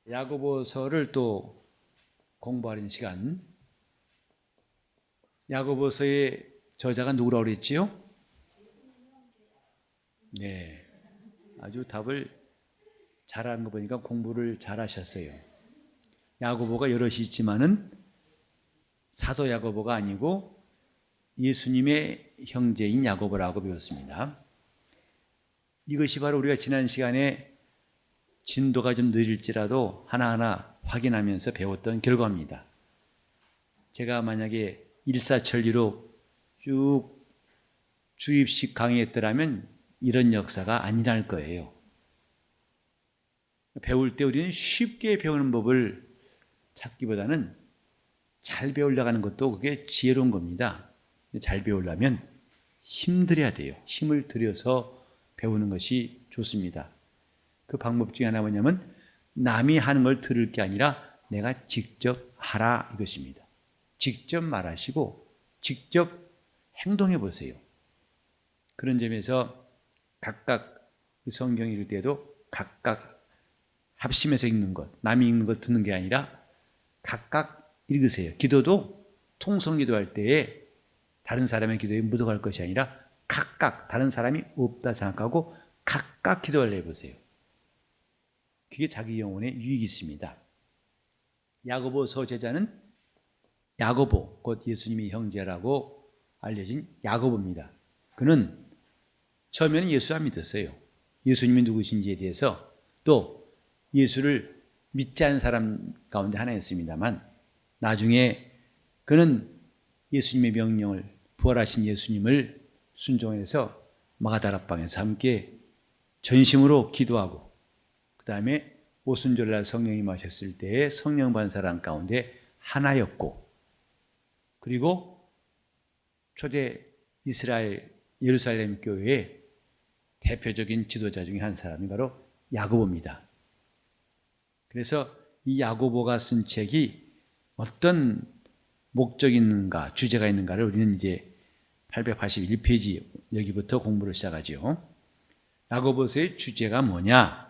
야고보서를 또 공부하는 시간. 야고보서의 저자가 누구라고 그랬지요? 네, 아주 답을 잘하는 거 보니까 공부를 잘하셨어요. 야고보가 여럿이 있지만은 사도 야고보가 아니고 예수님의 형제인 야고보라고 배웠습니다. 이것이 바로 우리가 지난 시간에 진도가 좀 느릴지라도 하나하나 확인하면서 배웠던 결과입니다. 제가 만약에 일사천리로 쭉 주입식 강의했더라면 이런 역사가 아니랄 거예요. 배울 때 우리는 쉽게 배우는 법을 찾기보다는 잘 배우려고 하는 것도 그게 지혜로운 겁니다. 잘 배우려면 힘들여야 돼요. 힘을 들여서 배우는 것이 좋습니다. 그 방법 중에 하나 뭐냐면 남이 하는 걸 들을 게 아니라 내가 직접 하라 이것입니다. 직접 말하시고 직접 행동해 보세요. 그런 점에서 각각 성경 읽을 때도 각각 합심해서 읽는 것, 남이 읽는 것 듣는 게 아니라 각각 읽으세요. 기도도 통성 기도할 때에 다른 사람의 기도에 묻어갈 것이 아니라 각각 다른 사람이 없다 생각하고 각각 기도를 해보세요. 그게 자기 영혼에 유익이 있습니다. 야고보서 제자는 야고보, 곧 예수님의 형제라고 알려진 야고보입니다. 그는 처음에는 예수 안 믿었어요. 예수님이 누구신지에 대해서 또 예수를 믿지 않은 사람 가운데 하나였습니다만 나중에 그는 예수님의 명령을 부활하신 예수님을 순종해서 마가다락방에서 함께 전심으로 기도하고 그 다음에 오순절날 성령이 마셨을 때에 성령 받은 사람 가운데 하나였고 그리고 초대 이스라엘 예루살렘 교회의 대표적인 지도자 중에 한 사람이 바로 야고보입니다. 그래서 이 야고보가 쓴 책이 어떤 목적이 있는가, 주제가 있는가를 우리는 이제 881페이지 여기부터 공부를 시작하죠. 야고보서의 주제가 뭐냐?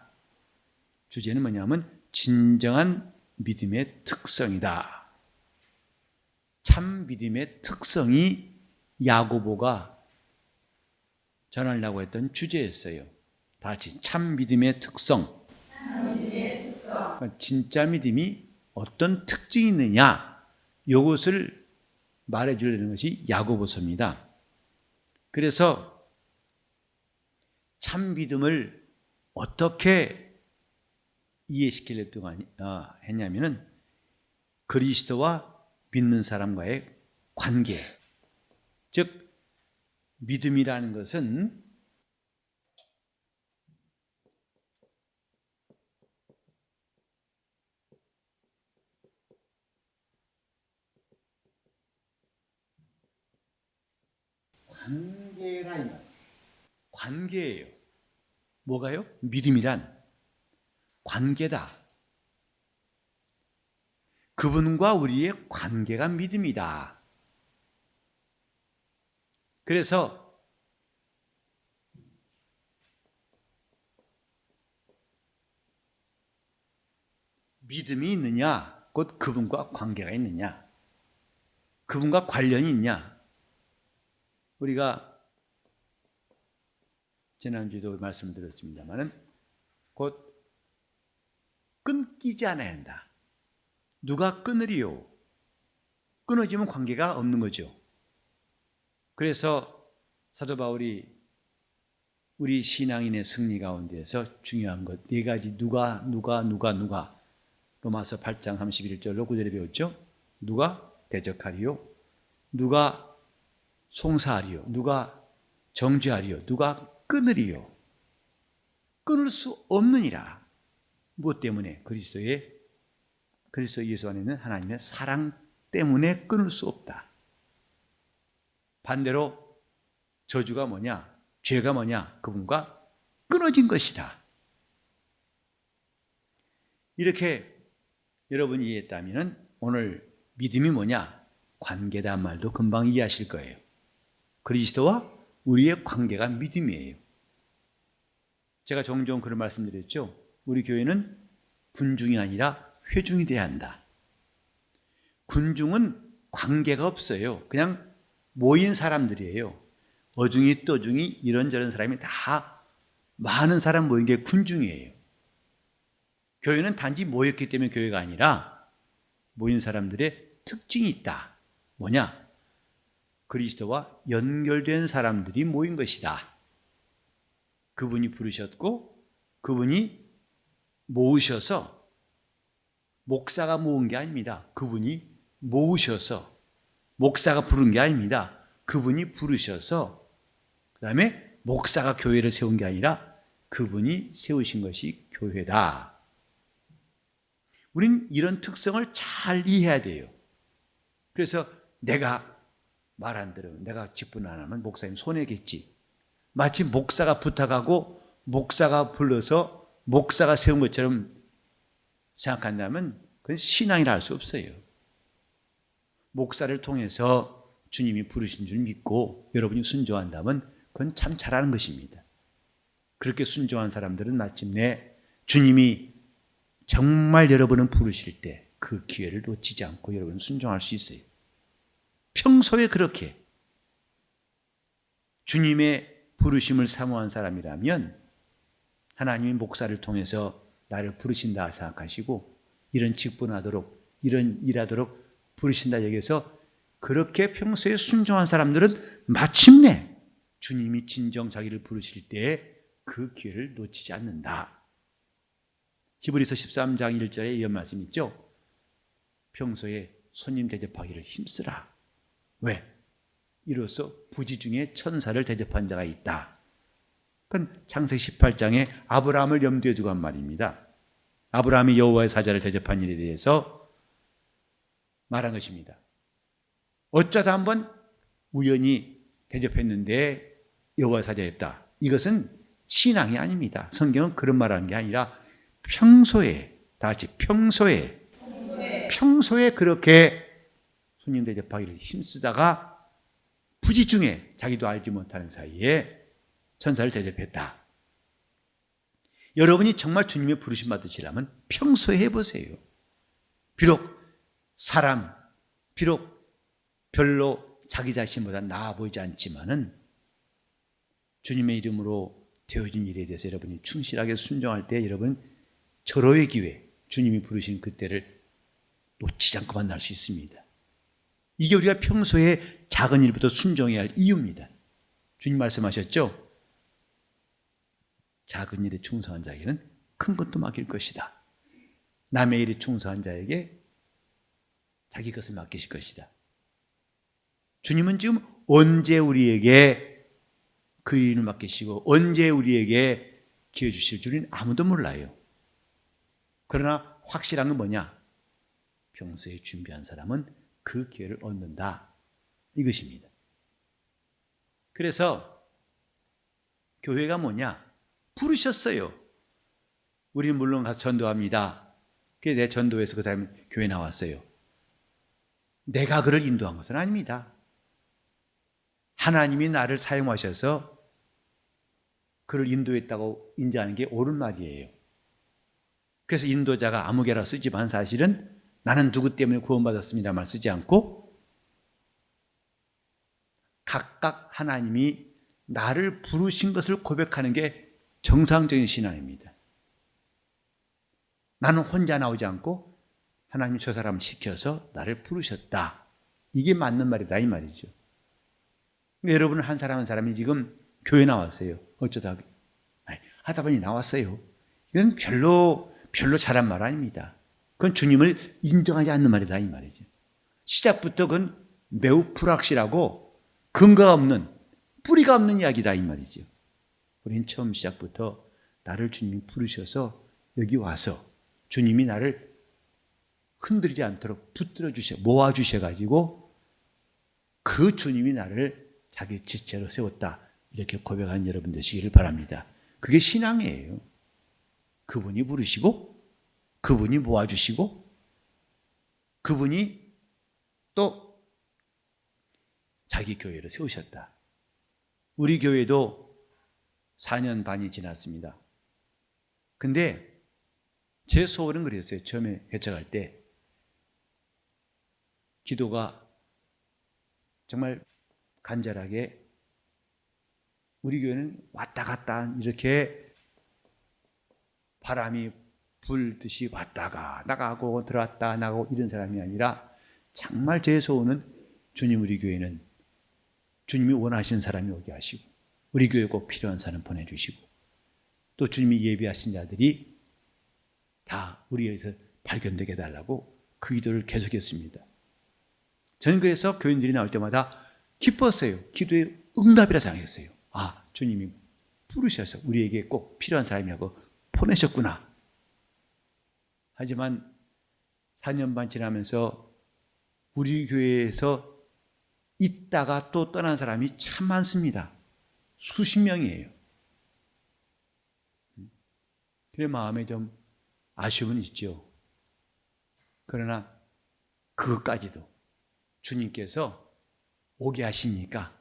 주제는 뭐냐면 진정한 믿음의 특성이다. 참 믿음의 특성이 야고보가 전하려고 했던 주제였어요. 다 같이 참 믿음의 특성. 진짜 믿음이 어떤 특징이 있느냐? 이것을 말해주려는 것이 야고보서입니다. 그래서 참 믿음을 어떻게 이해시키려고 했냐면은 그리스도와 믿는 사람과의 관계, 즉 믿음이라는 것은 관계예요. 뭐가요? 믿음이란 관계다. 그분과 우리의 관계가 믿음이다. 그래서 믿음이 있느냐, 곧 그분과 관계가 있느냐, 그분과 관련이 있냐. 우리가 지난주에도 말씀드렸습니다만 곧 끊기지 않아야 한다. 누가 끊으리요? 끊어지면 관계가 없는 거죠. 그래서 사도 바울이 우리 신앙인의 승리 가운데서 중요한 것 네 가지 누가 로마서 8장 31절로 9절에 배웠죠. 누가 대적하리요? 누가 송사하리요? 누가 정죄하리요? 누가 끊으리요? 끊을 수 없느니라. 무엇 때문에? 그리스도 예수 안에 있는 하나님의 사랑 때문에 끊을 수 없다. 반대로 저주가 뭐냐? 죄가 뭐냐? 그분과 끊어진 것이다. 이렇게 여러분이 이해했다면 오늘 믿음이 뭐냐? 관계다 말도 금방 이해하실 거예요. 그리스도와 우리의 관계가 믿음이에요. 제가 종종 그런 말씀드렸죠. 우리 교회는 군중이 아니라 회중이 돼야 한다. 군중은 관계가 없어요. 그냥 모인 사람들이에요. 어중이 떠중이 이런저런 사람이 다 많은 사람 모인 게 군중이에요. 교회는 단지 모였기 때문에 교회가 아니라 모인 사람들의 특징이 있다. 뭐냐? 그리스도와 연결된 사람들이 모인 것이다. 그분이 부르셨고 그분이 모으셔서, 목사가 모은 게 아닙니다. 그분이 모으셔서, 목사가 부른 게 아닙니다. 그분이 부르셔서, 그 다음에 목사가 교회를 세운 게 아니라 그분이 세우신 것이 교회다. 우린 이런 특성을 잘 이해해야 돼요. 그래서 내가 말 안 들으면, 내가 직분 안 하면 목사님 손해겠지. 마치 목사가 부탁하고 목사가 불러서 목사가 세운 것처럼 생각한다면 그건 신앙이라 할 수 없어요. 목사를 통해서 주님이 부르신 줄 믿고 여러분이 순종한다면 그건 참 잘하는 것입니다. 그렇게 순종한 사람들은 마침내 주님이 정말 여러분을 부르실 때 그 기회를 놓치지 않고 여러분은 순종할 수 있어요. 평소에 그렇게 주님의 부르심을 사모한 사람이라면 하나님이 목사를 통해서 나를 부르신다 생각하시고 이런 직분하도록, 이런 일하도록 부르신다 여기서 그렇게 평소에 순종한 사람들은 마침내 주님이 진정 자기를 부르실 때에 그 기회를 놓치지 않는다. 히브리서 13장 1절에 이런 말씀 있죠. 평소에 손님 대접하기를 힘쓰라. 왜? 이로써 부지 중에 천사를 대접한 자가 있다. 그건 창세기 18장에 아브라함을 염두에 두고 한 말입니다. 아브라함이 여호와의 사자를 대접한 일에 대해서 말한 것입니다. 어쩌다 한번 우연히 대접했는데 여호와의 사자였다. 이것은 신앙이 아닙니다. 성경은 그런 말하는 게 아니라 평소에, 다 같이 평소에 그렇게 손님 대접하기를 힘쓰다가 부지 중에 자기도 알지 못하는 사이에 천사를 대접했다. 여러분이 정말 주님의 부르심 받으시려면 평소에 해보세요. 비록 별로 자기 자신보다 나아 보이지 않지만은 주님의 이름으로 되어진 일에 대해서 여러분이 충실하게 순종할 때 여러분 절호의 기회, 주님이 부르신 그때를 놓치지 않고 만날 수 있습니다. 이게 우리가 평소에 작은 일부터 순종해야 할 이유입니다. 주님 말씀하셨죠? 작은 일에 충성한 자에게는 큰 것도 맡길 것이다. 남의 일에 충성한 자에게 자기 것을 맡기실 것이다. 주님은 지금 언제 우리에게 그 일을 맡기시고 언제 우리에게 기회 주실 줄은 아무도 몰라요. 그러나 확실한 건 뭐냐? 평소에 준비한 사람은 그 기회를 얻는다. 이것입니다. 그래서 교회가 뭐냐? 부르셨어요. 우리는 물론 가서 전도합니다. 그래서 내 전도해서 그 다음에 교회 나왔어요. 내가 그를 인도한 것은 아닙니다. 하나님이 나를 사용하셔서 그를 인도했다고 인정하는 게 옳은 말이에요. 그래서 인도자가 아무개라 쓰지만 사실은 나는 누구 때문에 구원받았습니다 말 쓰지 않고 각각 하나님이 나를 부르신 것을 고백하는 게 정상적인 신앙입니다. 나는 혼자 나오지 않고 하나님이 저 사람을 시켜서 나를 부르셨다. 이게 맞는 말이다 이 말이죠. 여러분은 한 사람 한 사람이 지금 교회 나왔어요. 어쩌다 하다 보니 나왔어요. 이건 별로 잘한 말 아닙니다. 그건 주님을 인정하지 않는 말이다 이 말이죠. 시작부터 그건 매우 불확실하고 근거가 없는, 뿌리가 없는 이야기다 이 말이죠. 우리는 처음 시작부터 나를 주님이 부르셔서 여기 와서 주님이 나를 흔들리지 않도록 붙들어 주셔, 모아 주셔가지고 그 주님이 나를 자기 지체로 세웠다. 이렇게 고백하는 여러분 되시기를 바랍니다. 그게 신앙이에요. 그분이 부르시고 그분이 모아주시고 그분이 또 자기 교회를 세우셨다. 우리 교회도 4년 반이 지났습니다. 근데 제 소원은 그랬어요. 처음에 개척할 때 기도가 정말 간절하게 우리 교회는 왔다 갔다 이렇게 바람이 불듯이 왔다가 나가고 들어왔다 나가고 이런 사람이 아니라 정말 제 소원은 주님 우리 교회는 주님이 원하시는 사람이 오게 하시고 우리 교회에 꼭 필요한 사람 보내주시고 또 주님이 예비하신 자들이 다 우리에서 발견되게 해달라고 그 기도를 계속했습니다. 저는 그래서 교인들이 나올 때마다 기뻤어요. 기도의 응답이라 생각했어요. 아, 주님이 부르셔서 우리에게 꼭 필요한 사람이라고 보내셨구나. 하지만 4년 반 지나면서 우리 교회에서 있다가 또 떠난 사람이 참 많습니다. 수십 명이에요. 그래 마음에 좀 아쉬움은 있죠. 그러나 그것까지도 주님께서 오게 하시니까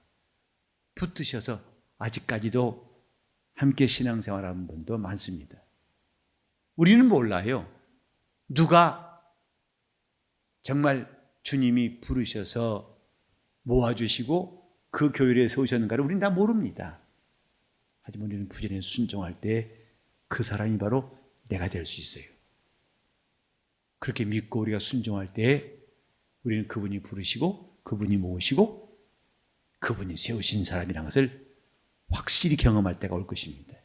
붙드셔서 아직까지도 함께 신앙생활하는 분도 많습니다. 우리는 몰라요. 누가 정말 주님이 부르셔서 모아주시고 그 교회에 세우셨는가를 우리는 다 모릅니다. 하지만 우리는 부지런히 순종할 때 그 사람이 바로 내가 될 수 있어요. 그렇게 믿고 우리가 순종할 때 우리는 그분이 부르시고 그분이 모으시고 그분이 세우신 사람이라는 것을 확실히 경험할 때가 올 것입니다.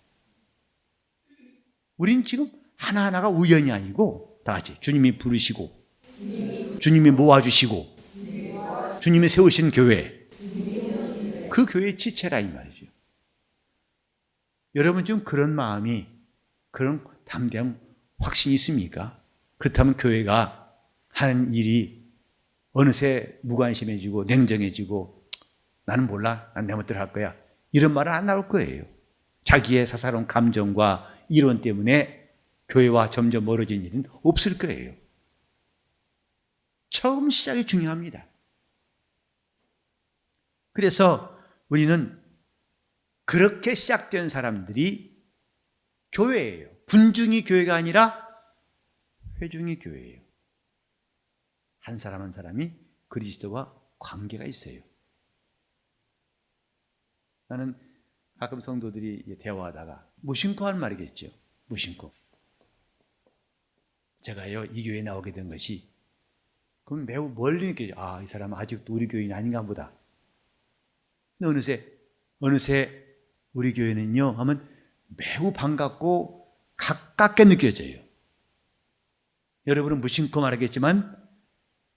우리는 지금 하나하나가 우연이 아니고 다 같이 주님이 부르시고 주님이 모아주시고 주님이 세우신 교회, 그 교회의 지체라 이 말이죠. 여러분 지금 그런 마음이 그런 담대한 확신이 있습니까? 그렇다면 교회가 하는 일이 어느새 무관심해지고 냉정해지고 나는 몰라, 난 내 멋대로 할 거야 이런 말은 안 나올 거예요. 자기의 사사로운 감정과 이론 때문에 교회와 점점 멀어진 일은 없을 거예요. 처음 시작이 중요합니다. 그래서 우리는 그렇게 시작된 사람들이 교회예요. 분중이 교회가 아니라 회중이 교회예요. 한 사람 한 사람이 그리스도와 관계가 있어요. 나는 가끔 성도들이 대화하다가 무심코 한 말이겠죠. 무심코. 제가요 이 교회에 나오게 된 것이 그럼 매우 멀리 느껴져요. 아, 이 사람은 아직도 우리 교인이 아닌가 보다. 근데 어느새 우리 교회는요 하면 매우 반갑고 가깝게 느껴져요. 여러분은 무심코 말하겠지만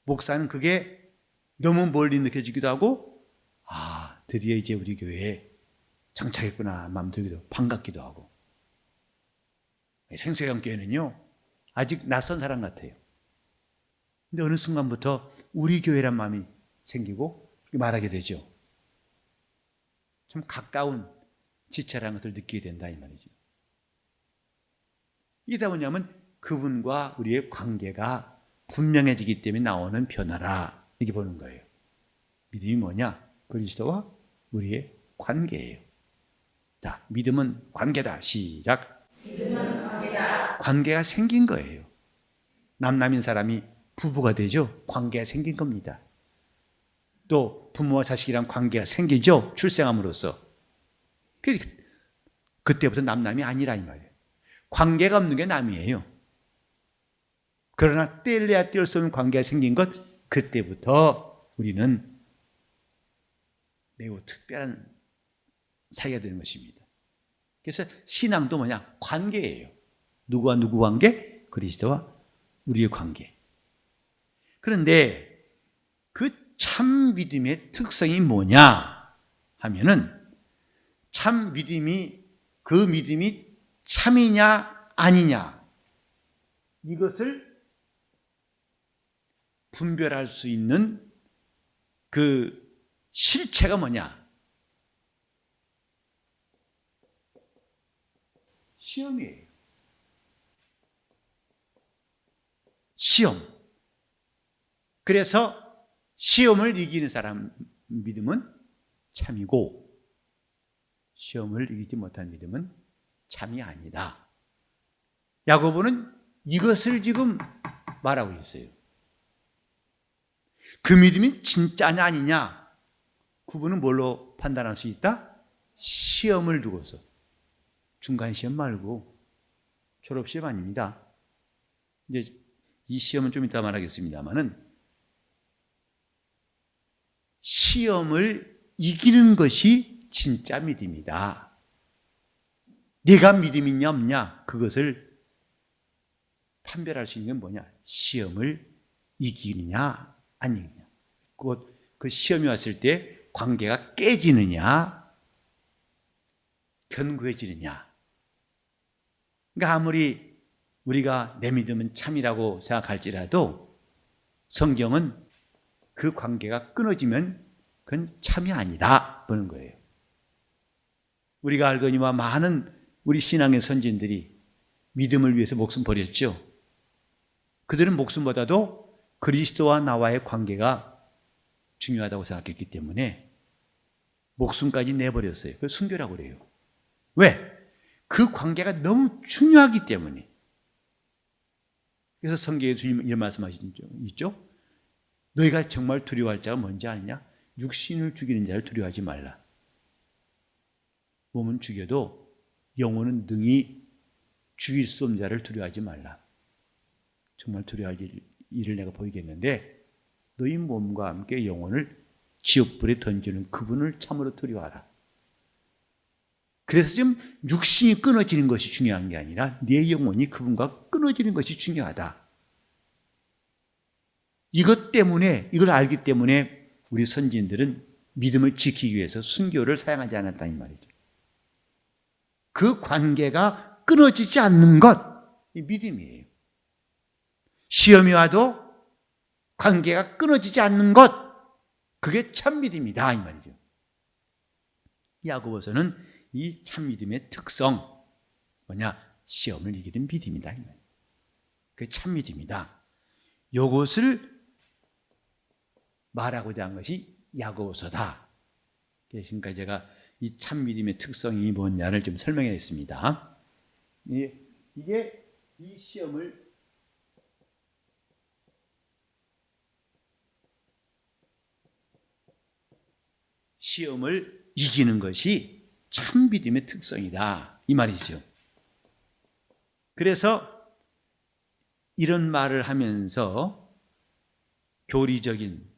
목사는 그게 너무 멀리 느껴지기도 하고 아, 드디어 이제 우리 교회에 장착했구나 마음 들기도 반갑기도 하고. 생수형 교회는요 아직 낯선 사람 같아요. 근데 어느 순간부터 우리 교회란 마음이 생기고 말하게 되죠. 좀 가까운 지체라는 것을 느끼게 된다 이 말이죠. 이게 뭐냐면 그분과 우리의 관계가 분명해지기 때문에 나오는 변화라 이렇게 보는 거예요. 믿음이 뭐냐? 그리스도와 우리의 관계예요. 자, 믿음은 관계다. 시작. 믿음은 관계다. 관계가 생긴 거예요. 남남인 사람이 부부가 되죠. 관계가 생긴 겁니다. 또 부모와 자식이랑 관계가 생기죠. 출생함으로써. 그때부터 남남이 아니라 이 말이에요. 관계가 없는 게 남이에요. 그러나 뗄래야 뗄 수 없는 관계가 생긴 것, 그때부터 우리는 매우 특별한 사이가 되는 것입니다. 그래서 신앙도 뭐냐? 관계예요. 누구와 누구 관계? 그리스도와 우리의 관계. 그런데 그 참 믿음의 특성이 뭐냐 하면은 참 믿음이 그 믿음이 참이냐 아니냐 이것을 분별할 수 있는 그 실체가 뭐냐? 시험이에요. 시험. 그래서 시험을 이기는 사람 믿음은 참이고 시험을 이기지 못한 믿음은 참이 아니다. 야고보는 이것을 지금 말하고 있어요. 그 믿음이 진짜냐 아니냐 구분은 뭘로 판단할 수 있다? 시험을 두고서. 중간 시험 말고 졸업 시험 아닙니다. 이제 이 시험은 좀 이따 말하겠습니다만은 시험을 이기는 것이 진짜 믿음이다. 네가 믿음 있냐 없냐 그것을 판별할 수 있는 건 뭐냐? 시험을 이기느냐 아니느냐. 곧 그 시험이 왔을 때 관계가 깨지느냐 견고해지느냐. 그러니까 아무리 우리가 내 믿음은 참이라고 생각할지라도 성경은 그 관계가 끊어지면 그건 참이 아니다 보는 거예요. 우리가 알거니와 많은 우리 신앙의 선진들이 믿음을 위해서 목숨 버렸죠. 그들은 목숨보다도 그리스도와 나와의 관계가 중요하다고 생각했기 때문에 목숨까지 내버렸어요. 그걸 순교라고 그래요. 왜? 그 관계가 너무 중요하기 때문에. 그래서 성경에 주님 이런 말씀하신 적 있죠? 너희가 정말 두려워할 자가 뭔지 아느냐? 육신을 죽이는 자를 두려워하지 말라. 몸은 죽여도 영혼은 능히 죽일 수 없는 자를 두려워하지 말라. 정말 두려워할 일을 내가 보이겠는데 너희 몸과 함께 영혼을 지옥불에 던지는 그분을 참으로 두려워하라. 그래서 지금 육신이 끊어지는 것이 중요한 게 아니라 내 영혼이 그분과 끊어지는 것이 중요하다. 이것 때문에, 이걸 알기 때문에 우리 선진들은 믿음을 지키기 위해서 순교를 사용하지 않았다는 말이죠. 그 관계가 끊어지지 않는 것, 이 믿음이에요. 시험이 와도 관계가 끊어지지 않는 것, 그게 참 믿음이다 이 말이죠. 야고보서는 이 참 믿음의 특성 뭐냐? 시험을 이기는 믿음이다 이 말이에요. 그게 참 믿음이다. 이것을 말하고자 한 것이 야고보서다. 그러니까 제가 이 참 믿음의 특성이 뭐냐를 좀 설명했습니다. 이게 이 시험을 이기는 것이 참 믿음의 특성이다 이 말이죠. 그래서 이런 말을 하면서 교리적인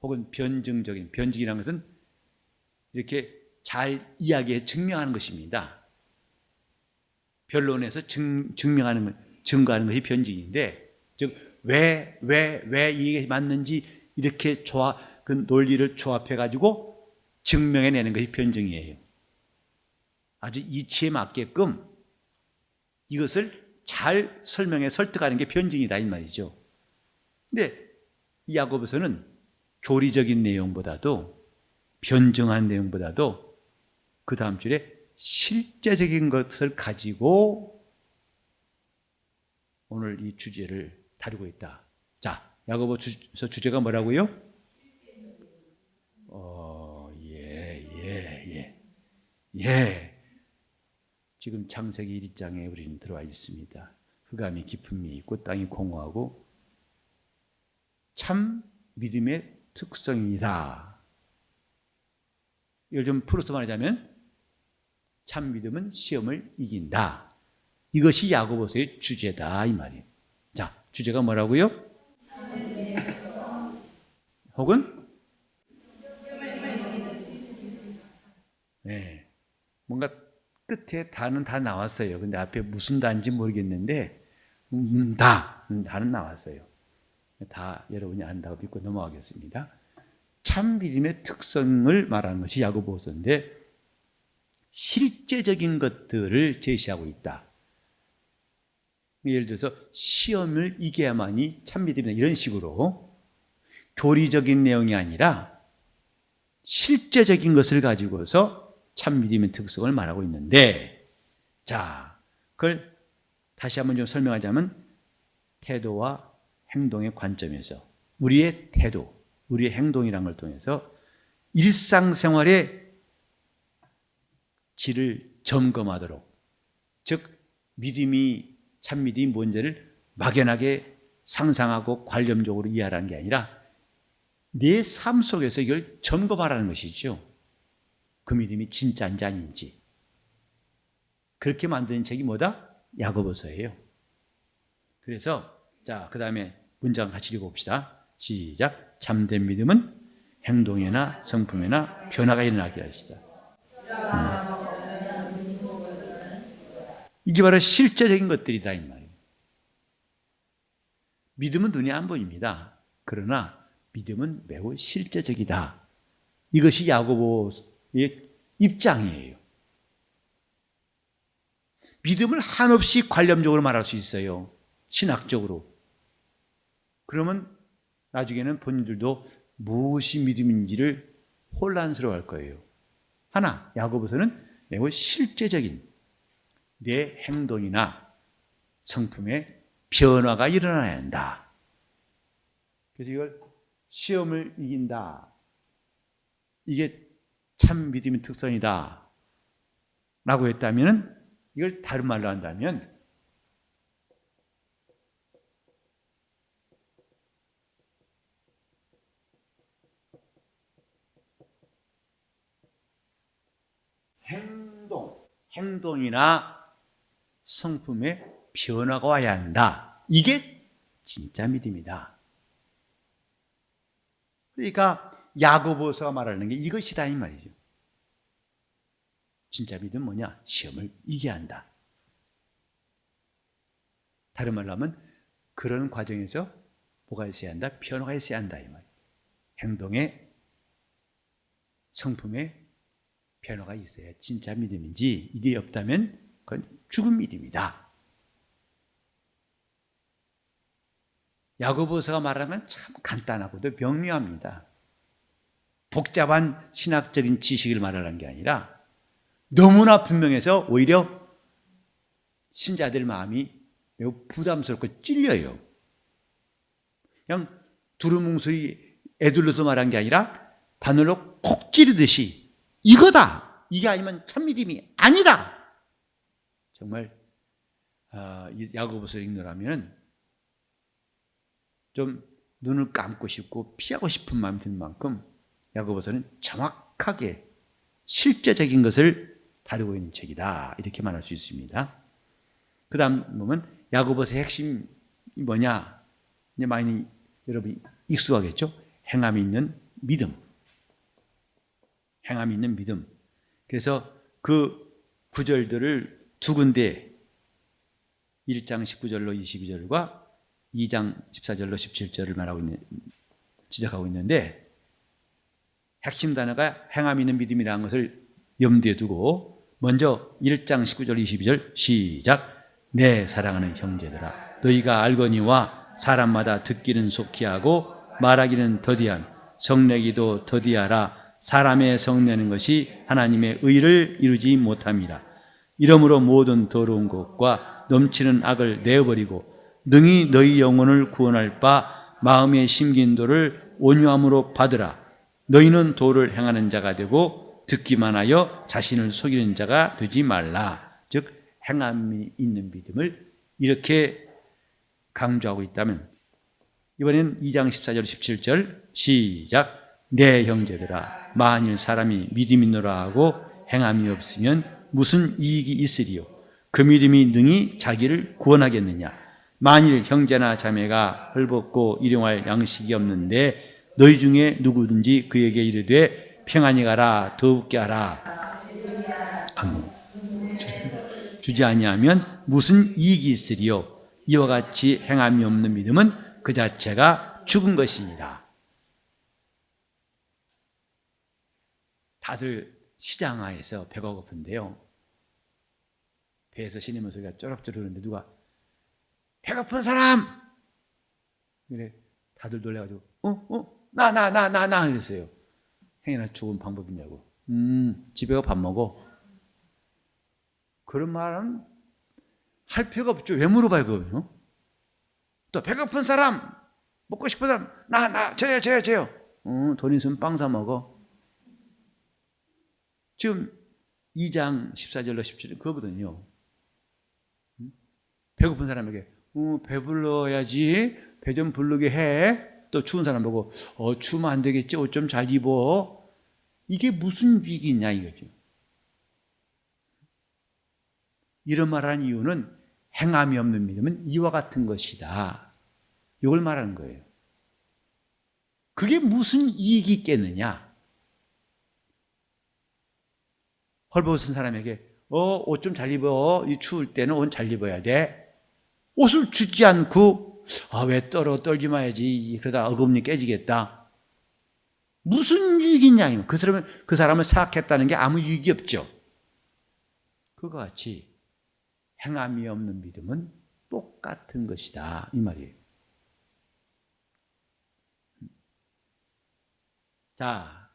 혹은 변증적인, 변증이라는 것은 이렇게 잘 이야기해 증명하는 것입니다. 변론에서 증명하는, 증거하는 것이 변증인데, 즉 왜 이게 맞는지 이렇게 그 논리를 조합해 가지고 증명해내는 것이 변증이에요. 아주 이치에 맞게끔 이것을 잘 설명해 설득하는 게 변증이다 이 말이죠. 근데 이 야고보서는 교리적인 내용보다도 변증한 내용보다도 그 다음 줄에 실제적인 것을 가지고 오늘 이 주제를 다루고 있다. 자, 야고보서 주제가 뭐라고요? 지금 창세기 1장에 우리는 들어와 있습니다. 흑암이 깊음이 있고 땅이 공허하고 참 믿음의 특성이다. 이걸 좀 풀어서 말하자면 참 믿음은 시험을 이긴다. 이것이 야고보서의 주제다 이 말이에요. 자, 주제가 뭐라고요? 혹은 네, 뭔가 끝에 다는 다 나왔어요. 근데 앞에 무슨 다인지 모르겠는데 다는 나왔어요. 다 여러분이 안다고 믿고 넘어가겠습니다. 참 믿음의 특성을 말하는 것이 야고보서인데 실제적인 것들을 제시하고 있다. 예를 들어서 시험을 이겨야만이 참 믿음이다 이런 식으로 교리적인 내용이 아니라 실제적인 것을 가지고서 참 믿음의 특성을 말하고 있는데, 자, 그걸 다시 한번 좀 설명하자면 태도와 행동의 관점에서 우리의 태도, 우리의 행동이라는 걸 통해서 일상생활의 질을 점검하도록, 즉 믿음이 참 믿음이 뭔지를 막연하게 상상하고 관념적으로 이해하라는 게 아니라 내 삶 속에서 이걸 점검하라는 것이죠. 그 믿음이 진짜인지 아닌지. 그렇게 만드는 책이 뭐다? 야고보서예요. 그래서 자, 그 다음에 문장 같이 읽어봅시다. 시작. 참된 믿음은 행동이나 성품이나 변화가 일어나게 하시다. 이게 바로 실제적인 것들이다 이 말이에요. 믿음은 눈에 안 보입니다. 그러나 믿음은 매우 실제적이다. 이것이 야고보의 입장이에요. 믿음을 한없이 관념적으로 말할 수 있어요. 신학적으로. 그러면 나중에는 본인들도 무엇이 믿음인지를 혼란스러워할 거예요. 하나, 야고보서는 매우 실제적인 내 행동이나 성품에 변화가 일어나야 한다. 그래서 이걸 시험을 이긴다. 이게 참 믿음의 특성이다. 라고 했다면 이걸 다른 말로 한다면 행동이나 성품에 변화가 와야 한다. 이게 진짜 믿음이다. 그러니까 야고보서가 말하는 게 이것이다 이 말이죠. 진짜 믿음은 뭐냐? 시험을 이겨야 한다. 다른 말로 하면 그런 과정에서 뭐가 있어야 한다? 변화가 있어야 한다 이 말이에요. 행동에 성품에 변화가 있어야 진짜 믿음인지, 이게 없다면 그건 죽은 믿음이다. 야고보서가 말하는 건 참 간단하고도 명료합니다. 복잡한 신학적인 지식을 말하는 게 아니라 너무나 분명해서 오히려 신자들 마음이 매우 부담스럽고 찔려요. 그냥 두루뭉술이 애들로서 말한 게 아니라 바늘로 콕 찌르듯이 이거다! 이게 아니면 참 믿음이 아니다! 정말 이 야고보서를 읽느라면 좀 눈을 감고 싶고 피하고 싶은 마음이 드는 만큼 야고보서는 정확하게 실제적인 것을 다루고 있는 책이다. 이렇게 말할 수 있습니다. 그 다음 보면 야고보서의 핵심이 뭐냐? 이제 많이 여러분이 익숙하겠죠? 행함이 있는 믿음. 행함이 있는 믿음. 그래서 그 구절들을 두 군데 1장 19절로 22절과 2장 14절로 17절을 말하고 있는, 지적하고 있는데 핵심 단어가 행함이 있는 믿음이라는 것을 염두에 두고 먼저 1장 19절 22절 시작. 내 사랑하는 형제들아 너희가 알거니와 사람마다 듣기는 속히 하고 말하기는 더디함 성내기도 더디하라. 사람의 성내는 것이 하나님의 의를 이루지 못함이라. 이러므로 모든 더러운 것과 넘치는 악을 내어버리고 능히 너희 영혼을 구원할 바 마음에 심긴 도를 온유함으로 받으라. 너희는 도를 행하는 자가 되고 듣기만 하여 자신을 속이는 자가 되지 말라. 즉 행함이 있는 믿음을 이렇게 강조하고 있다면 이번엔 2장 14절 17절 시작. 내 형제들아 만일 사람이 믿음 있노라 하고 행함이 없으면 무슨 이익이 있으리요? 그 믿음이 능히 자기를 구원하겠느냐? 만일 형제나 자매가 헐벗고 일용할 양식이 없는데 너희 중에 누구든지 그에게 이르되 평안히 가라 더욱게 하라 주지 아니하면 무슨 이익이 있으리요? 이와 같이 행함이 없는 믿음은 그 자체가 죽은 것이니라. 다들 시장하에서 배가 고픈데요. 배에서 신음의 소리가 쪼락쪼락 흐르는데 누가 배고픈 사람! 그래 다들 놀래가지고 나 이랬어요. 행여나 좋은 방법이 있냐고. 집에 가 밥 먹어. 그런 말은 할 필요가 없죠. 왜 물어봐요 그거요? 또 배고픈 사람, 먹고 싶은 사람, 저요. 돈 있으면 빵 사 먹어. 지금 2장 14절로 17절 그거거든요. 배고픈 사람에게 배불러야지. 배 좀 부르게 해. 또 추운 사람 보고 추우면 안 되겠지. 옷 좀 잘 입어. 이게 무슨 유익이냐 이거죠. 이런 말하는 이유는 행함이 없는 믿음은 이와 같은 것이다. 이걸 말하는 거예요. 그게 무슨 이익이 있겠느냐? 헐벗은 사람에게 옷 좀 잘 입어. 이 추울 때는 옷 잘 입어야 돼. 옷을 주지 않고 왜 떨지 마야지. 그러다 어금니 깨지겠다. 무슨 유익이냐? 그 사람을 사악했다는 게 아무 유익이 없죠. 그와 같이 행함이 없는 믿음은 똑같은 것이다. 이 말이에요. 자,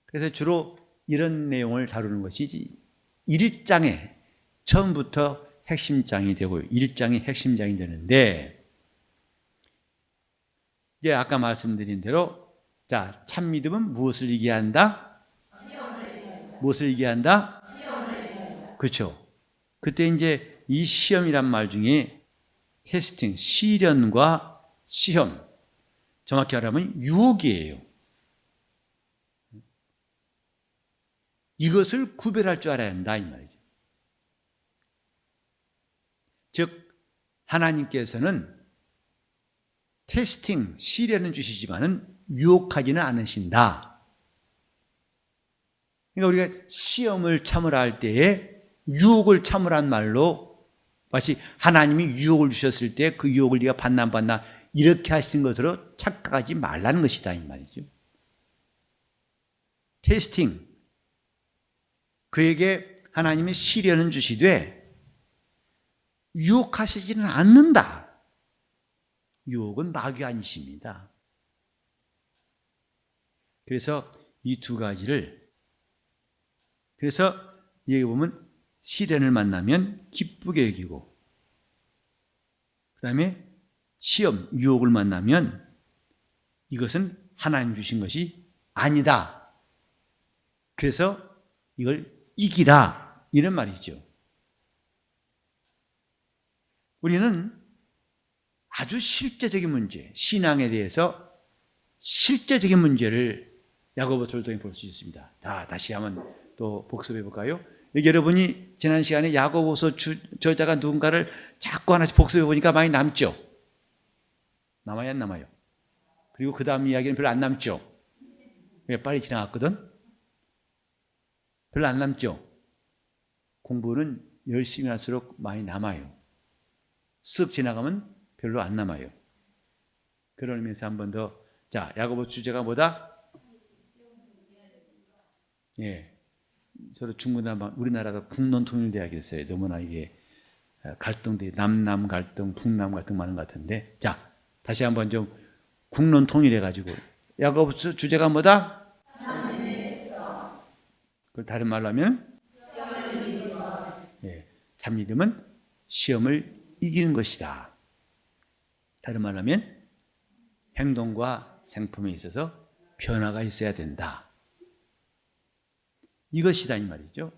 그래서 주로 이런 내용을 다루는 것이 1장의 처음부터 핵심장이 되고 1장이 핵심장이 되는데, 이제 아까 말씀드린 대로 자, 참 믿음은 무엇을 얘기한다? 무엇을 얘기한다? 그렇죠. 그때 이제 이 시험이란 말 중에 테스팅, 시련과 시험, 정확히 말하면 유혹이에요. 이것을 구별할 줄 알아야 한다 이 말이죠. 즉 하나님께서는 테스팅, 시련은 주시지만은 유혹하지는 않으신다. 그러니까 우리가 시험을 참으라 할 때에 유혹을 참으란 말로 마치 하나님이 유혹을 주셨을 때 그 유혹을 네가 받나 안 받나 이렇게 하신 것으로 착각하지 말라는 것이다 이 말이죠. 테스팅, 그에게 하나님이 시련은 주시되 유혹하시지는 않는다. 유혹은 마귀 아니십니다. 그래서 이 두 가지를, 그래서 여기 보면 시련을 만나면 기쁘게 여기고, 그 다음에 시험, 유혹을 만나면 이것은 하나님 주신 것이 아니다. 그래서 이걸 이기라, 이런 말이죠. 우리는 아주 실제적인 문제, 신앙에 대해서 실제적인 문제를 야고보서를 통해 볼 수 있습니다. 다시 한번 또 복습해 볼까요? 여러분이 지난 시간에 야고보서 저자가 누군가를 자꾸 하나씩 복습해 보니까 많이 남죠? 남아요, 안 남아요? 그리고 그 다음 이야기는 별로 안 남죠? 왜 빨리 지나갔거든? 별로 안 남죠? 공부는 열심히 할수록 많이 남아요. 쓱 지나가면 별로 안 남아요. 그런 의미에서 한 번 더, 자, 야고보 주제가 뭐다? 예. 저도 중국나 우리나라가 국론 통일돼야겠어요. 너무나 이게 갈등들이 남남 갈등, 북남 갈등 많은 것 같은데, 자, 다시 한번 좀 국론 통일해가지고 야고보 주제가 뭐다? 그걸 다른 말로 하면 참 믿음은 시험을 이기는 것이다. 다른 말로 하면 행동과 생품에 있어서 변화가 있어야 된다. 이것이다 이 말이죠.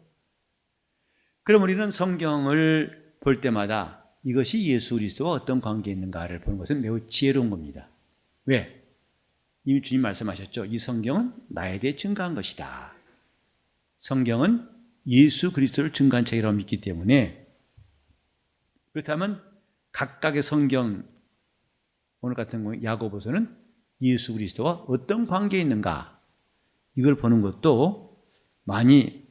그럼 우리는 성경을 볼 때마다 이것이 예수 그리스도와 어떤 관계에 있는가를 보는 것은 매우 지혜로운 겁니다. 왜? 이미 주님 말씀하셨죠. 이 성경은 나에 대해 증거한 것이다. 성경은 예수 그리스도를 증거한 책이라고 믿기 때문에, 그렇다면 각각의 성경, 오늘 같은 경우 야고보서는 예수 그리스도와 어떤 관계에 있는가, 이걸 보는 것도 많이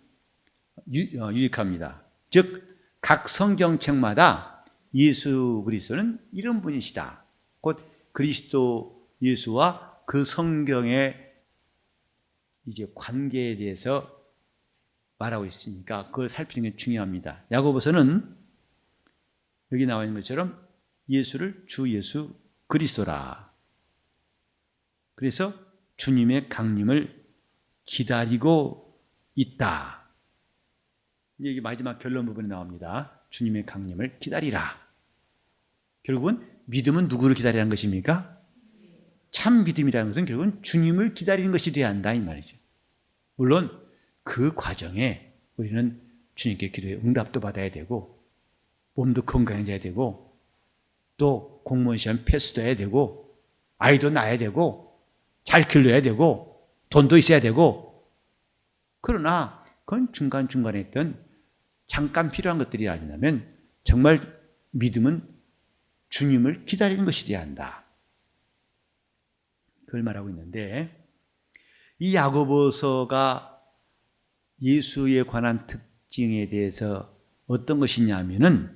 유익합니다. 즉 각 성경책마다 예수 그리스도는 이런 분이시다, 곧 그리스도 예수와 그 성경의 이제 관계에 대해서 말하고 있으니까 그걸 살피는 게 중요합니다. 야고보서는 여기 나와 있는 것처럼 예수를 주 예수 그리스도라, 그래서 주님의 강림을 기다리고 있다. 여기 마지막 결론 부분에 나옵니다. 주님의 강림을 기다리라. 결국은 믿음은 누구를 기다리라는 것입니까? 참 믿음이라는 것은 결국은 주님을 기다리는 것이 되어야 한다 이 말이죠. 물론 그 과정에 우리는 주님께 기도에 응답도 받아야 되고 몸도 건강해져야 되고 또 공무원 시험 패스도 해야 되고 아이도 낳아야 되고 잘 길러야 되고 돈도 있어야 되고, 그러나 그건 중간중간에 있던 잠깐 필요한 것들이 아니라면 정말 믿음은 주님을 기다리는 것이 되어야 한다. 그걸 말하고 있는데, 이 야고보서가 예수에 관한 특징에 대해서 어떤 것이냐 하면은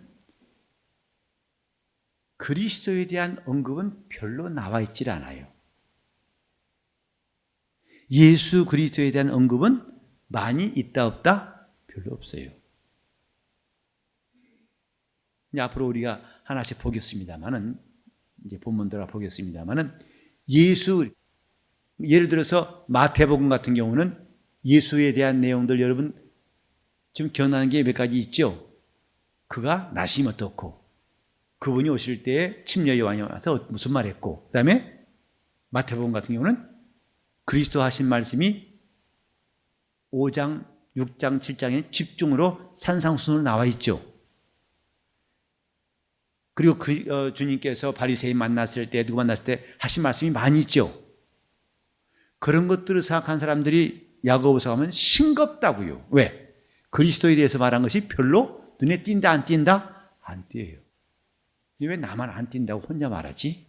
그리스도에 대한 언급은 별로 나와 있질 않아요. 예수 그리스도에 대한 언급은 많이 있다 없다? 별로 없어요. 이제 앞으로 우리가 하나씩 보겠습니다만은, 이제 본문 들어 보겠습니다만은, 예를 들어서 마태복음 같은 경우는 예수에 대한 내용들 여러분 지금 기억나는 게 몇 가지 있죠? 그가 나시면 어떻고, 그분이 오실 때에 침례 요한이 와서 무슨 말 했고, 그 다음에 마태복음 같은 경우는 그리스도 하신 말씀이 5장, 6장, 7장에 집중으로 산상수훈으로 나와 있죠. 그리고 주님께서 바리새인 만났을 때, 누구 만났을 때 하신 말씀이 많이 있죠. 그런 것들을 생각한 사람들이 야고보서 가면 싱겁다고요. 왜? 그리스도에 대해서 말한 것이 별로 눈에 띈다 안 띈다? 안 띄어요. 왜 나만 안 띈다고 혼자 말하지?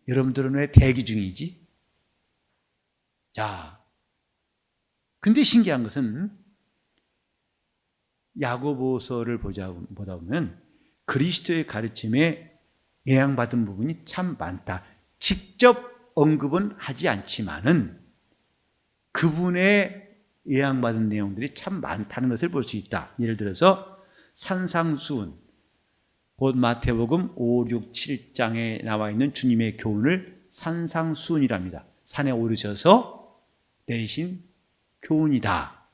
여러분들은 왜 대기 중이지? 자, 근데 신기한 것은 야고보서를 보다 보면 그리스도의 가르침에 영향받은 부분이 참 많다. 직접 언급은 하지 않지만은 그분의 영향받은 내용들이 참 많다는 것을 볼 수 있다. 예를 들어서 산상수훈, 곧 마태복음 5, 6, 7장에 나와 있는 주님의 교훈을 산상수훈이랍니다. 산에 오르셔서 내리신 교훈이다.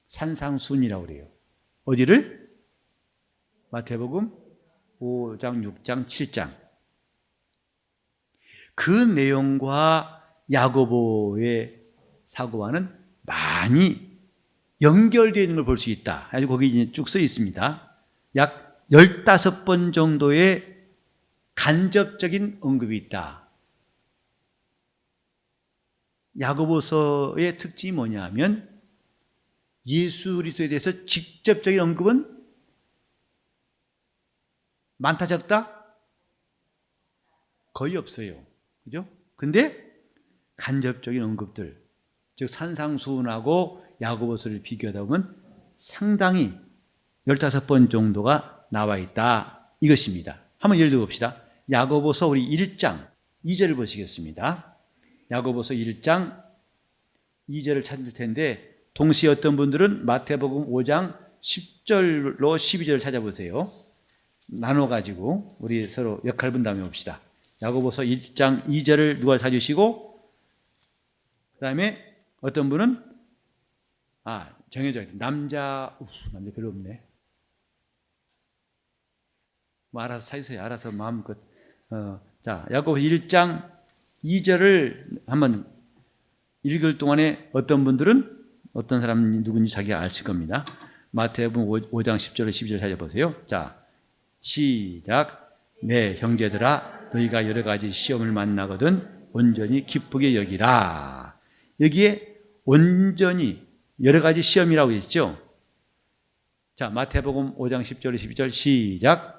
산상수훈이라고 그래요. 어디를? 마태복음 5장, 6장, 7장. 그 내용과 야고보의 사고와는 많이 연결되어 있는 걸 볼 수 있다. 아주 거기 쭉 써 있습니다. 약 15번 정도의 간접적인 언급이 있다. 야고보서의 특징이 뭐냐 하면 예수 그리스도에 대해서 직접적인 언급은 많다 적다? 거의 없어요. 그죠? 근데 간접적인 언급들, 즉 산상수훈하고 야고보서를 비교하다 보면 상당히 15번 정도가 나와 있다. 이것입니다. 한번 예를 들어 봅시다. 야고보서 우리 1장 2절을 보시겠습니다. 야고보서 1장 2절을 찾을 텐데, 동시에 어떤 분들은 마태복음 5장 10절로 12절을 찾아보세요. 나눠가지고 우리 서로 역할 분담해 봅시다. 야고보서 1장 2절을 누가 찾으시고, 그 다음에 어떤 분은 정해져야 돼. 남자 별로 없네. 뭐 알아서 찾으세요. 알아서 마음껏. 자, 야고보서 1장 2절을 한번 읽을 동안에 어떤 분들은 어떤 사람 누군지 자기가 아실 겁니다. 마태복음 5장 10절로 12절 찾아보세요. 자, 시작. 네, 형제들아, 너희가 여러 가지 시험을 만나거든 온전히 기쁘게 여기라. 여기에 온전히 여러 가지 시험이라고 했죠. 자, 마태복음 5장 10절로 12절 시작.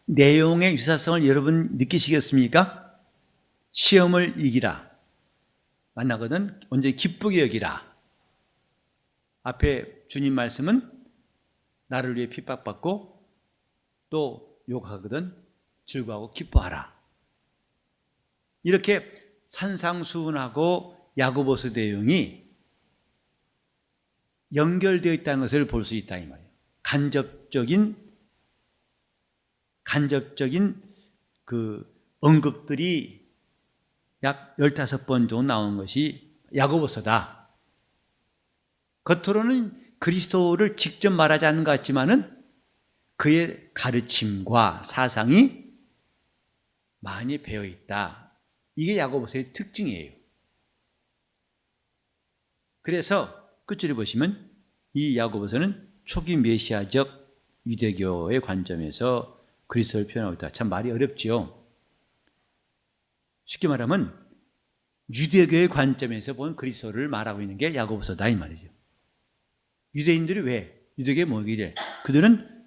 내용의 유사성을 여러분 느끼시겠습니까? 시험을 이기라. 만나거든 언제 기쁘게 여기라. 앞에 주님 말씀은 나를 위해 핍박받고 또 욕하거든 즐거워하고 기뻐하라. 이렇게 산상수훈하고 야고보서 내용이 연결되어 있다는 것을 볼 수 있다 이 말이에요. 간접적인 그 언급들이 약 15번 정도 나온 것이 야고보서다. 겉으로는 그리스도를 직접 말하지 않는 것 같지만은 그의 가르침과 사상이 많이 배어 있다. 이게 야고보서의 특징이에요. 그래서 끝줄에 보시면 이 야고보서는 초기 메시아적 유대교의 관점에서 그리스도를 표현하고 있다. 참 말이 어렵지요. 쉽게 말하면 유대교의 관점에서 본 그리스도를 말하고 있는 게 야고보서다 이 말이죠. 유대인들이 왜? 유대교에 뭐길래? 그들은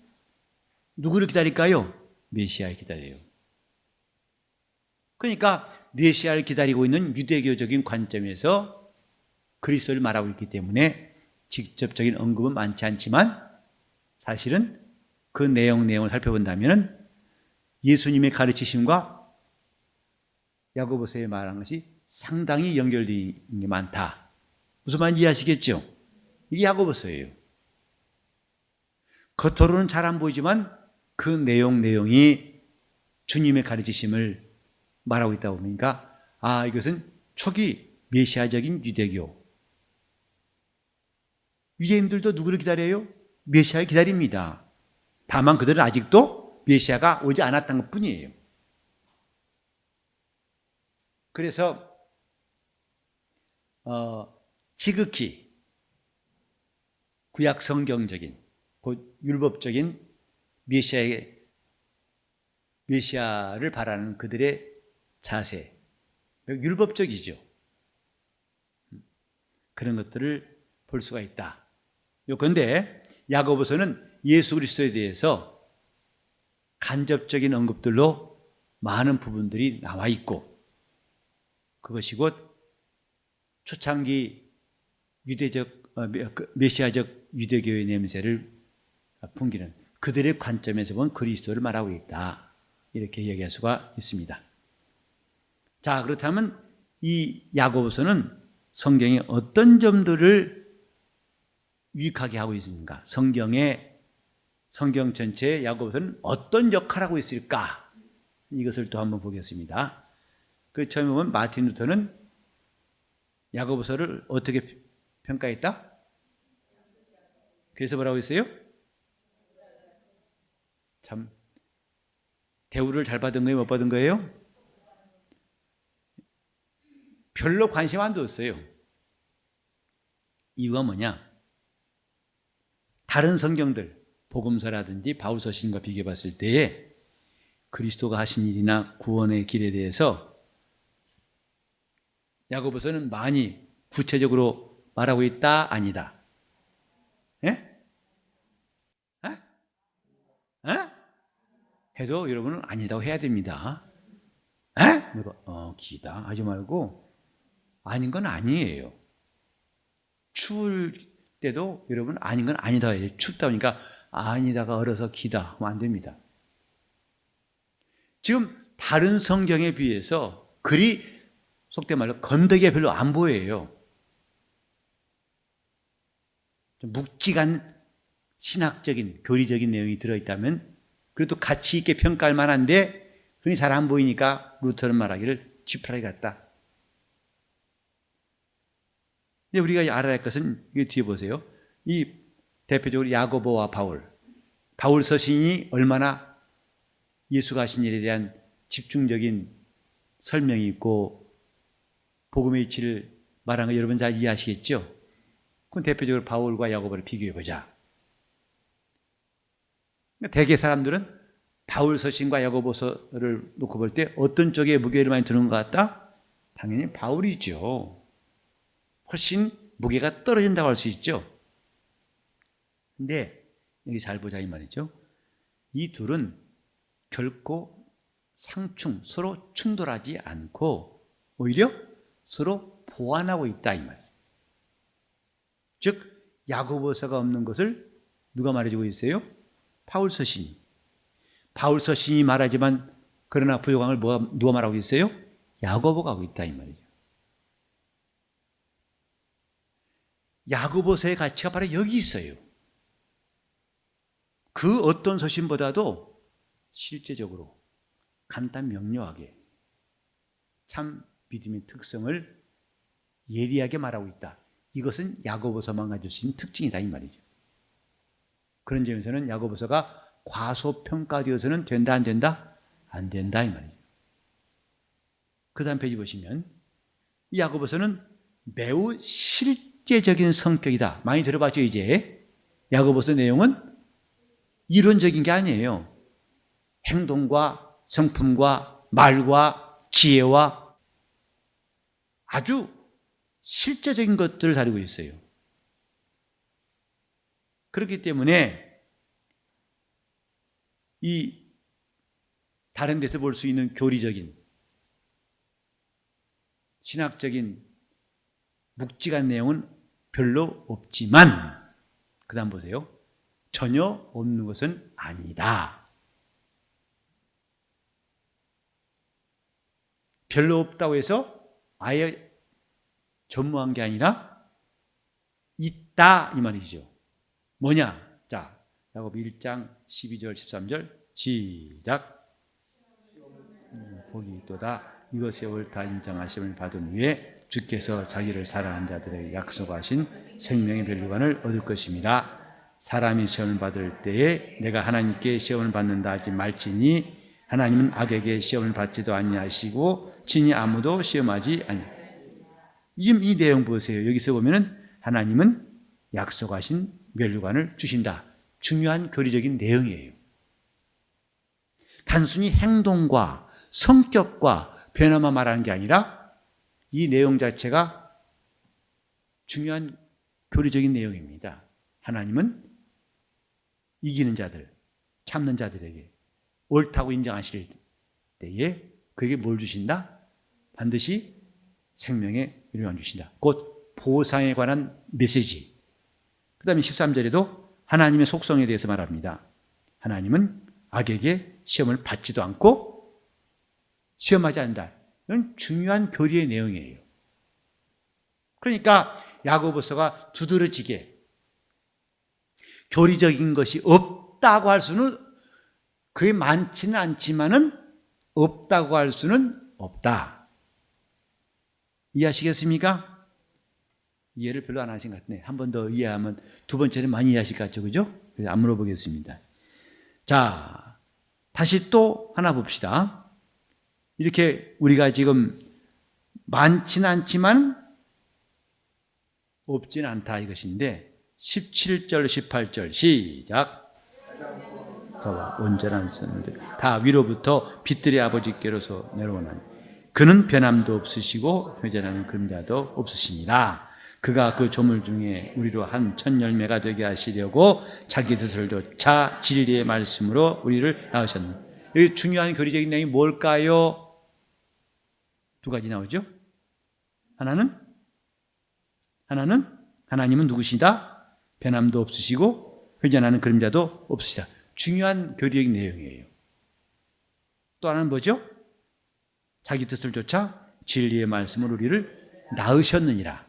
누구를 기다릴까요? 메시아를 기다려요. 그러니까 메시아를 기다리고 있는 유대교적인 관점에서 그리스도를 말하고 있기 때문에 직접적인 언급은 많지 않지만 사실은 그 내용을 살펴본다면 예수님의 가르치심과 야고보서에 말한 것이 상당히 연결되어 있는 게 많다. 무슨 말인지 이해하시겠죠? 이게 야고보서예요. 겉으로는 잘 안 보이지만 그 내용이 주님의 가르치심을 말하고 있다 보니까 이것은 초기 메시아적인 유대교. 유대인들도 누구를 기다려요? 메시아를 기다립니다. 다만 그들은 아직도 메시아가 오지 않았던 것 뿐이에요. 그래서 지극히 구약 성경적인 곧 율법적인 메시아를 바라는 그들의 자세, 율법적이죠. 그런 것들을 볼 수가 있다. 그런데 야고보서는 예수 그리스도에 대해서 간접적인 언급들로 많은 부분들이 나와 있고 그것이 곧 초창기 메시아적 유대교의 냄새를 풍기는 그들의 관점에서 본 그리스도를 말하고 있다. 이렇게 얘기할 수가 있습니다. 자, 그렇다면 이 야고보서는 성경의 어떤 점들을 유익하게 하고 있는가? 성경 전체의 야고보서는 어떤 역할을 하고 있을까? 이것을 또 한번 보겠습니다. 처음에 보면 마틴 루터는 야고보서를 어떻게 평가했다? 그래서 뭐라고 했어요? 참 대우를 잘 받은 거예요? 못 받은 거예요? 별로 관심 안 뒀어요. 이유가 뭐냐? 다른 성경들, 복음서라든지 바울서신과 비교해 봤을 때에 그리스도가 하신 일이나 구원의 길에 대해서 야고보서는 많이 구체적으로 말하고 있다, 아니다? 예? 해도 여러분은 아니다고 해야 됩니다. 기다 하지 말고 아닌 건 아니에요. 추울 때도 여러분 아닌 건 아니다 해요. 춥다 보니까 아니다가 얼어서 기다 하면 안 됩니다. 지금 다른 성경에 비해서 글이 속된 말로 건더기가 별로 안 보여요. 좀 묵직한 신학적인 교리적인 내용이 들어있다면 그래도 가치 있게 평가할 만한데 그게 잘 안 보이니까 루터는 말하기를 지푸라기 같다. 근데 우리가 알아야 할 것은 이 뒤에 보세요. 이 대표적으로 야고보와 바울 서신이 얼마나 예수가 하신 일에 대한 집중적인 설명이 있고 복음의 이치를 말한 거 여러분 잘 이해하시겠죠? 그럼 대표적으로 바울과 야고보를 비교해 보자. 대개 사람들은 바울 서신과 야고보서를 놓고 볼 때 어떤 쪽에 무게를 많이 두는 것 같다? 당연히 바울이죠. 훨씬 무게가 떨어진다고 할 수 있죠. 근데 여기 잘 보자 이 말이죠. 이 둘은 결코 서로 충돌하지 않고 오히려 서로 보완하고 있다 이 말이죠. 즉 야고보서가 없는 것을 누가 말해주고 있어요? 바울 서신이 말하지만 그러나 부요강을 누가 말하고 있어요? 야고보가 하고 있다 이 말이죠. 야고보서의 가치가 바로 여기 있어요. 그 어떤 서신보다도 실제적으로 간단 명료하게 참 믿음의 특성을 예리하게 말하고 있다. 이것은 야고보서만 가질 수 있는 특징이다 이 말이죠. 그런 점에서는 야고보서가 과소평가되어서는 된다 안 된다? 안 된다 이 말이죠. 그 다음 페이지 보시면 이 야고보서는 매우 실제적인 성격이다. 많이 들어봤죠 이제? 야고보서 내용은 이론적인 게 아니에요. 행동과 성품과 말과 지혜와 아주 실제적인 것들을 다루고 있어요. 그렇기 때문에 이 다른 데서 볼 수 있는 교리적인 신학적인 묵직한 내용은 별로 없지만 그 다음 보세요. 전혀 없는 것은 아니다. 별로 없다고 해서 아예 전무한 게 아니라 있다 이 말이죠. 뭐냐? 자, 야고보 1장 12절 13절 시작. 복이 있도다. 이것에 옳다 인정하심을 받은 후에 주께서 자기를 사랑하는 자들에게 약속하신 생명의 멸류관을 얻을 것입니다. 사람이 시험을 받을 때에 내가 하나님께 시험을 받는다 하지 말지니 하나님은 악에게 시험을 받지도 아니하시고 친히 아무도 시험하지 아니하시고. 이 내용 보세요. 여기서 보면은 하나님은 약속하신 멸류관을 주신다. 중요한 교리적인 내용이에요. 단순히 행동과 성격과 변화만 말하는 게 아니라 이 내용 자체가 중요한 교리적인 내용입니다. 하나님은 이기는 자들, 참는 자들에게 옳다고 인정하실 때에 그에게 뭘 주신다? 반드시 생명의 멸류관 주신다. 곧 보상에 관한 메시지. 그 다음에 13절에도 하나님의 속성에 대해서 말합니다. 하나님은 악에게 시험을 받지도 않고 시험하지 않는다. 이건 중요한 교리의 내용이에요. 그러니까 야고보서가 두드러지게 교리적인 것이 없다고 할 수는 그게 많지는 않지만은 없다고 할 수는 없다. 이해하시겠습니까? 이해를 별로 안 하신 것 같네. 한 번 더 이해하면 두 번째는 많이 이해하실 것 같죠, 그죠? 그래서 안 물어보겠습니다. 자, 다시 또 하나 봅시다. 이렇게 우리가 지금 많지는 않지만 없지는 않다 이것인데 17절, 18절 시작. 저와 온전한 선들 다 위로부터 빛들의 아버지께로서 내려오나니 그는 변함도 없으시고 회전하는 그림자도 없으시니라. 그가 그 조물 중에 우리로 한 첫 열매가 되게 하시려고 자기 뜻을 좇아 진리의 말씀으로 우리를 낳으셨느니. 여기 중요한 교리적인 내용이 뭘까요? 두 가지 나오죠. 하나는 하나님은 누구시다? 변함도 없으시고 회전하는 그림자도 없으시다. 중요한 교리적인 내용이에요. 또 하나는 뭐죠? 자기 뜻을 좇아 진리의 말씀으로 우리를 낳으셨느니라.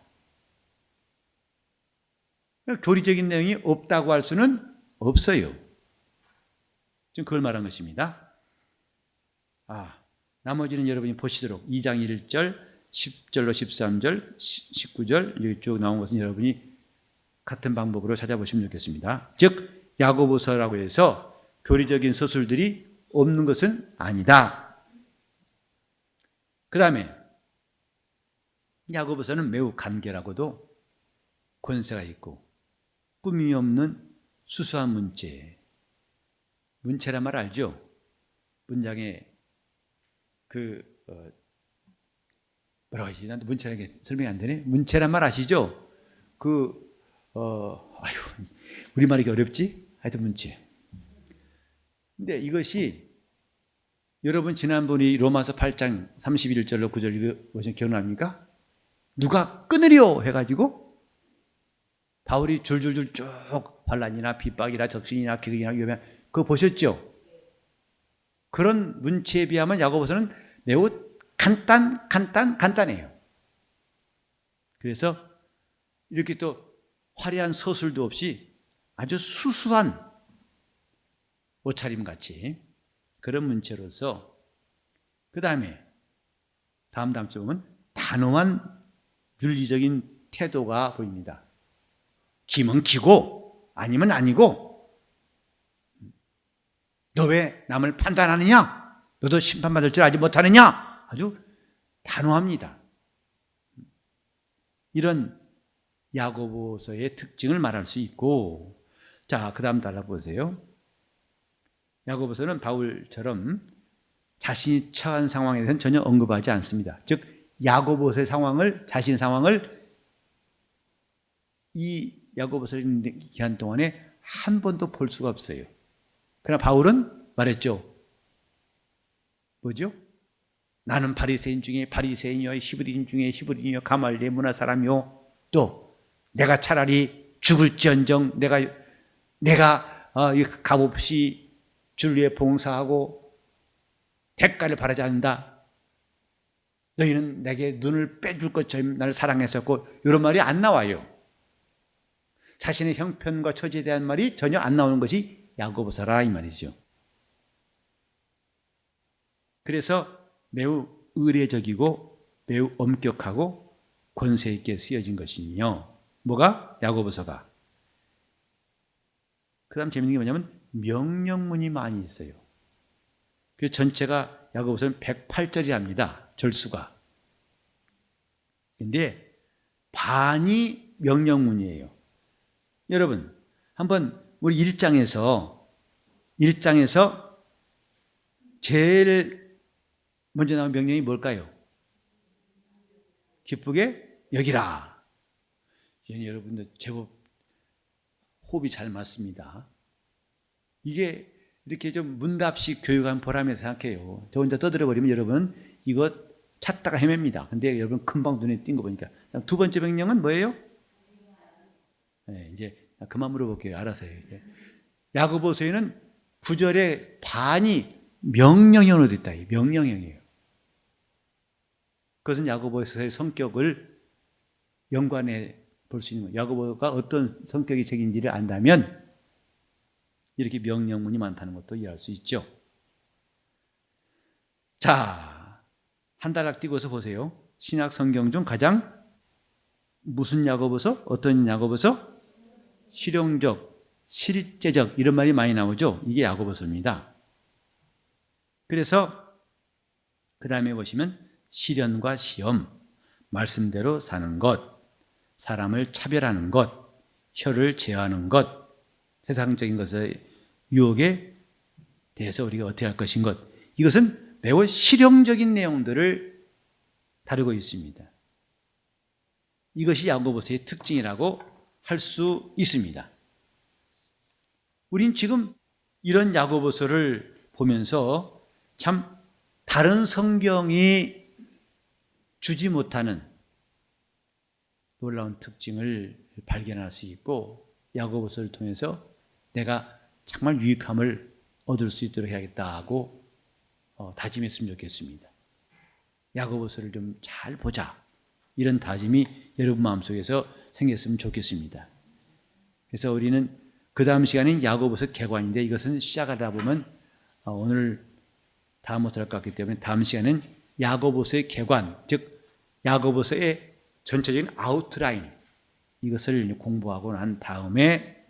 교리적인 내용이 없다고 할 수는 없어요. 지금 그걸 말한 것입니다. 나머지는 여러분이 보시도록 2장 1절, 10절로 13절, 19절 여기 쭉 나온 것은 여러분이 같은 방법으로 찾아보시면 좋겠습니다. 즉 야고보서라고 해서 교리적인 서술들이 없는 것은 아니다. 그 다음에 야고보서는 매우 간결하고도 권세가 있고 꾸밈이 없는 수수한 문체. 문체란 말 알죠? 문장에 뭐라고 하지? 난 문체라는 게 설명이 안 되네. 문체란 말 아시죠? 우리말이 어렵지? 하여튼 문체. 근데 이것이 여러분 지난번에 로마서 8장 31절로 9절 읽어보신 기억납니까? 누가 끊으려 해가지고 바울이 줄줄줄 쭉 환난이나 핍박이나 적신이나 기근이나 위험이나 그거 보셨죠? 그런 문체에 비하면 야고보서는 매우 간단해요. 그래서 이렇게 또 화려한 서술도 없이 아주 수수한 옷차림 같이 그런 문체로서 그 다음에 다음 주 보면 단호한 윤리적인 태도가 보입니다. 기면 기고 아니면 아니고, 너 왜 남을 판단하느냐? 너도 심판받을 줄 알지 못하느냐? 아주 단호합니다. 이런 야고보서의 특징을 말할 수 있고, 자, 그 다음 달라보세요. 야고보서는 바울처럼 자신이 처한 상황에 대해서는 전혀 언급하지 않습니다. 즉 야고보서의 상황을, 자신 상황을 이 야고보서를 읽는 기간 동안에 한 번도 볼 수가 없어요. 그러나 바울은 말했죠. 뭐죠? 나는 바리새인 중에 바리새인이요, 히브리인 중에 히브리인이요, 가말리엘 문화 사람이요. 또 내가 차라리 죽을지언정 내가 값없이 주를 위해 봉사하고 대가를 바라지 않는다. 너희는 내게 눈을 빼줄 것처럼 나를 사랑했었고, 이런 말이 안 나와요. 자신의 형편과 처지에 대한 말이 전혀 안 나오는 것이 야고보서라 이 말이죠. 그래서 매우 의례적이고 매우 엄격하고 권세 있게 쓰여진 것이며, 뭐가? 야고보서가. 그 다음 재밌는 게 뭐냐면 명령문이 많이 있어요. 그래서 전체가 야고보서는 108절이랍니다. 절수가. 근데 반이 명령문이에요. 여러분, 한번 우리 1장에서 제일 먼저 나온 명령이 뭘까요? 기쁘게 여기라. 여러분들 제법 호흡이 잘 맞습니다. 이게 이렇게 좀 문답식 교육한 보람에 생각해요. 저 혼자 떠들어버리면 여러분 이거 찾다가 헤맵니다. 근데 여러분 금방 눈에 띈 거 보니까. 두 번째 명령은 뭐예요? 네, 이제 그만 물어볼게요. 알아서 해요. 야고보서에는 9절의 반이 명령형으로 됐다. 명령형이에요. 그것은 야고보서의 성격을 연관해 볼 수 있는 거예요. 야고보가 어떤 성격이 책인지를 안다면 이렇게 명령문이 많다는 것도 이해할 수 있죠. 자, 한 단락 띄고서 보세요. 신약 성경 중 가장 무슨 야고보서? 어떤 야고보서? 실용적, 실제적 이런 말이 많이 나오죠. 이게 야고보서입니다. 그래서 그 다음에 보시면 시련과 시험, 말씀대로 사는 것, 사람을 차별하는 것, 혀를 제어하는 것, 세상적인 것의 유혹에 대해서 우리가 어떻게 할 것인 것, 이것은 매우 실용적인 내용들을 다루고 있습니다. 이것이 야고보서의 특징이라고 할 수 있습니다. 우린 지금 이런 야고보서를 보면서 참 다른 성경이 주지 못하는 놀라운 특징을 발견할 수 있고, 야고보서를 통해서 내가 정말 유익함을 얻을 수 있도록 해야겠다고 다짐했으면 좋겠습니다. 야고보서를 좀 잘 보자, 이런 다짐이 여러분 마음속에서 생겼으면 좋겠습니다. 그래서 우리는 그 다음 시간은 야고보서 개관인데, 이것은 시작하다 보면 오늘 다 못할 것 같기 때문에 다음 시간은 야고보서의 개관, 즉 야고보서의 전체적인 아웃라인, 이것을 공부하고 난 다음에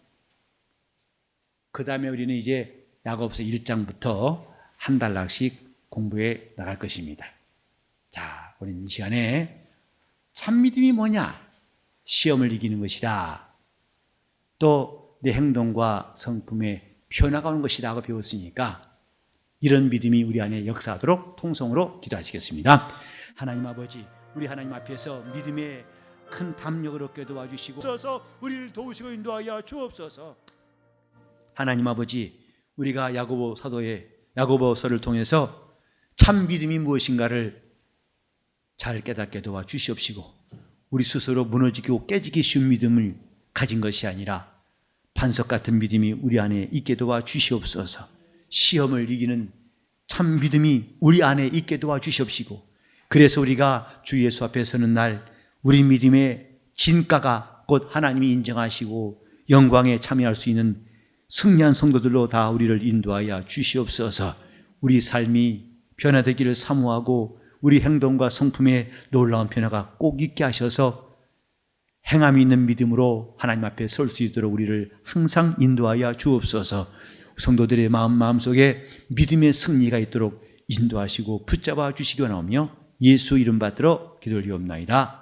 그 다음에 우리는 이제 야고보서 1장부터 한 단락씩 공부해 나갈 것입니다. 자, 우리는 이 시간에 참 믿음이 뭐냐? 시험을 이기는 것이다. 또 내 행동과 성품에 변화가 오는 것이다 하고 배웠으니까 이런 믿음이 우리 안에 역사하도록 통성으로 기도하시겠습니다. 하나님 아버지, 우리 하나님 앞에서 믿음의 큰 담력을 얻게 도와주시고 우리를 도우시고 인도하여 주옵소서. 하나님 아버지, 우리가 야고보 사도의 야고보서를 통해서 참 믿음이 무엇인가를 잘 깨닫게 도와주시옵시고, 우리 스스로 무너지고 깨지기 쉬운 믿음을 가진 것이 아니라 반석 같은 믿음이 우리 안에 있게 도와주시옵소서. 시험을 이기는 참 믿음이 우리 안에 있게 도와주시옵시고, 그래서 우리가 주 예수 앞에 서는 날 우리 믿음의 진가가 곧 하나님이 인정하시고 영광에 참여할 수 있는 승리한 성도들로 다 우리를 인도하여 주시옵소서. 우리 삶이 변화되기를 사모하고 우리 행동과 성품에 놀라운 변화가 꼭 있게 하셔서 행함이 있는 믿음으로 하나님 앞에 설 수 있도록 우리를 항상 인도하여 주옵소서. 성도들의 마음속에 믿음의 승리가 있도록 인도하시고 붙잡아 주시기 원하오며 예수 이름 받들어 기도를 드리옵나이다.